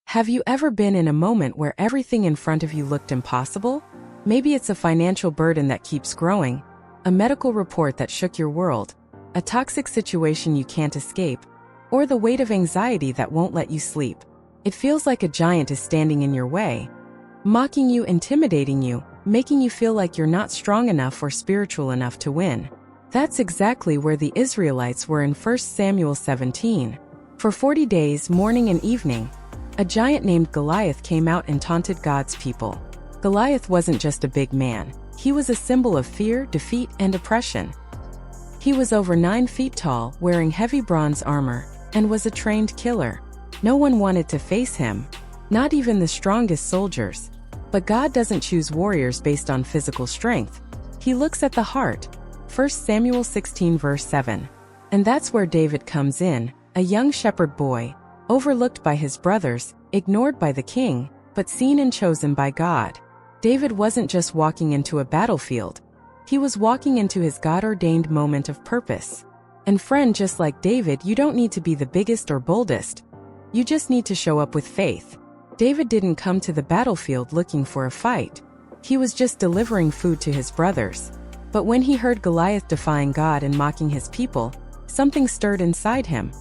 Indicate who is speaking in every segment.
Speaker 1: Have you ever been in a moment where everything in front of you looked impossible? Maybe it's a financial burden that keeps growing, a medical report that shook your world, a toxic situation you can't escape, or the weight of anxiety that won't let you sleep. It feels like a giant is standing in your way, mocking you, intimidating you, making you feel like you're not strong enough or spiritual enough to win. That's exactly where the Israelites were in 1 Samuel 17. For 40 days, morning and evening, a giant named Goliath came out and taunted God's people. Goliath wasn't just a big man. He was a symbol of fear, defeat, and oppression. He was over 9 feet tall, wearing heavy bronze armor, and was a trained killer. No one wanted to face him, not even the strongest soldiers. But God doesn't choose warriors based on physical strength. He looks at the heart. 1 Samuel 16 verse 7. And that's where David comes in, a young shepherd boy, overlooked by his brothers, ignored by the king, but seen and chosen by God. David wasn't just walking into a battlefield. He was walking into his God-ordained moment of purpose. And friend, just like David, you don't need to be the biggest or boldest. You just need to show up with faith. David didn't come to the battlefield looking for a fight. He was just delivering food to his brothers. But when he heard Goliath defying God and mocking his people, something stirred inside him.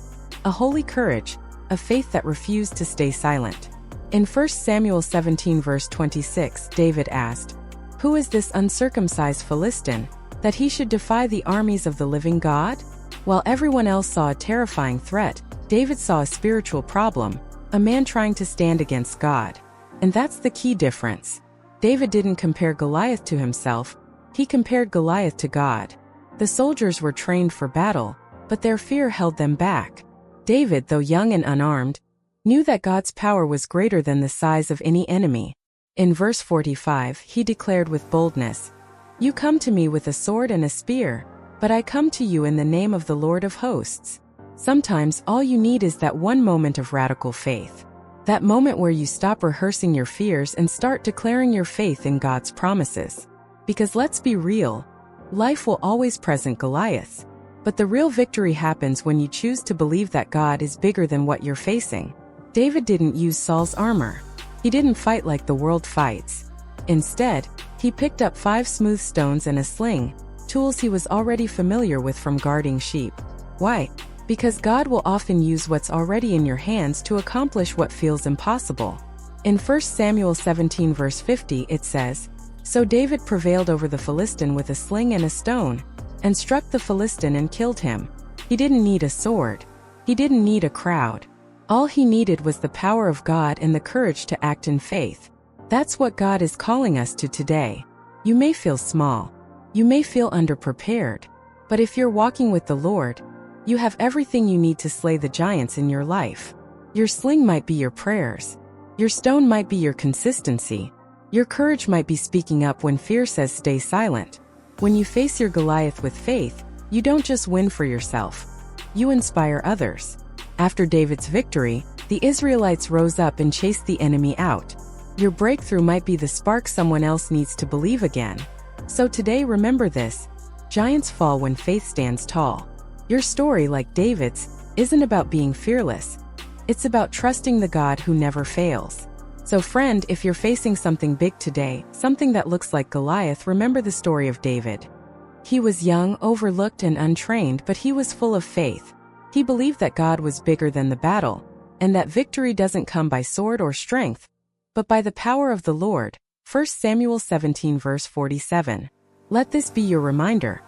Speaker 1: A holy courage, a faith that refused to stay silent. In 1 Samuel 17 verse 26, David asked, "Who is this uncircumcised Philistine, that he should defy the armies of the living God?" While everyone else saw a terrifying threat, David saw a spiritual problem, a man trying to stand against God. And that's the key difference. David didn't compare Goliath to himself, he compared Goliath to God. The soldiers were trained for battle, but their fear held them back. David, though young and unarmed, knew that God's power was greater than the size of any enemy. In verse 45, he declared with boldness, "You come to me with a sword and a spear, but I come to you in the name of the Lord of hosts." Sometimes all you need is that one moment of radical faith. That moment where you stop rehearsing your fears and start declaring your faith in God's promises. Because let's be real, life will always present Goliaths. But the real victory happens when you choose to believe that God is bigger than what you're facing. David didn't use Saul's armor. He didn't fight like the world fights. Instead, he picked up 5 smooth stones and a sling, tools he was already familiar with from guarding sheep. Why? Because God will often use what's already in your hands to accomplish what feels impossible. In 1 Samuel 17 verse 50 it says, "So David prevailed over the Philistine with a sling and a stone, and struck the Philistine and killed him." He didn't need a sword. He didn't need a crowd. All he needed was the power of God and the courage to act in faith. That's what God is calling us to today. You may feel small. You may feel underprepared. But if you're walking with the Lord, you have everything you need to slay the giants in your life. Your sling might be your prayers. Your stone might be your consistency. Your courage might be speaking up when fear says stay silent. When you face your Goliath with faith, you don't just win for yourself. You inspire others. After David's victory, the Israelites rose up and chased the enemy out. Your breakthrough might be the spark someone else needs to believe again. So today, remember this: giants fall when faith stands tall. Your story, like David's, isn't about being fearless. It's about trusting the God who never fails. So friend, if you're facing something big today, something that looks like Goliath, remember the story of David. He was young, overlooked, and untrained, but he was full of faith. He believed that God was bigger than the battle, and that victory doesn't come by sword or strength, but by the power of the Lord. 1 Samuel 17 verse 47. Let this be your reminder.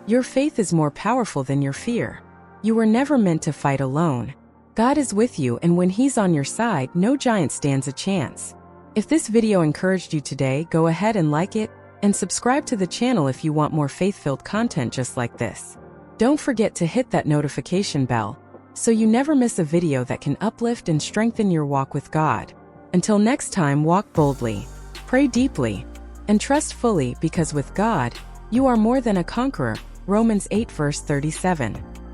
Speaker 1: Your faith is more powerful than your fear. You were never meant to fight alone. God is with you, and when He's on your side, no giant stands a chance. If this video encouraged you today, go ahead and like it, and subscribe to the channel if you want more faith-filled content just like this. Don't forget to hit that notification bell, so you never miss a video that can uplift and strengthen your walk with God. Until next time, walk boldly, pray deeply, and trust fully, because with God, you are more than a conqueror. Romans 8 verse 37.